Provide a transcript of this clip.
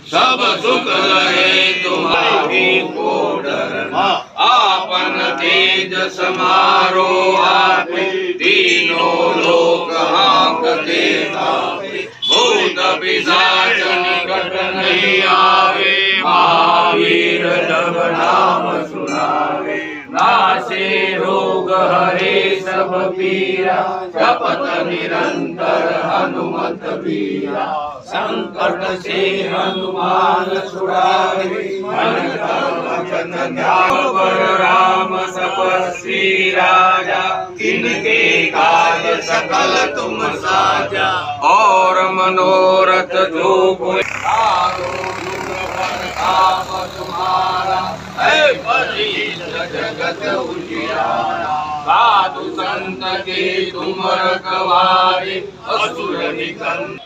सब सुख रहे तुम्हारी को डरना, आपन तेज समारो आपे, तीनों लोक हाँकते तापे, भूत पिशाच निकट नहीं आवे, महावीर जब नाम सुनावे, नासे रोग हरे सब पीरा, जपत निरंतर हनुमत वीरा, संकट से हनुमान छुड़ावे, मन क्रम वचन ध्यान पर राम तपस्वी राजा, इनके काज सकल तुम साजा, और मनोरथ जो कोई आप तुम्हारा है, बलिष्ठ जगत उजियारा, साधु संत के तुम रखवारे, असुर निकंदन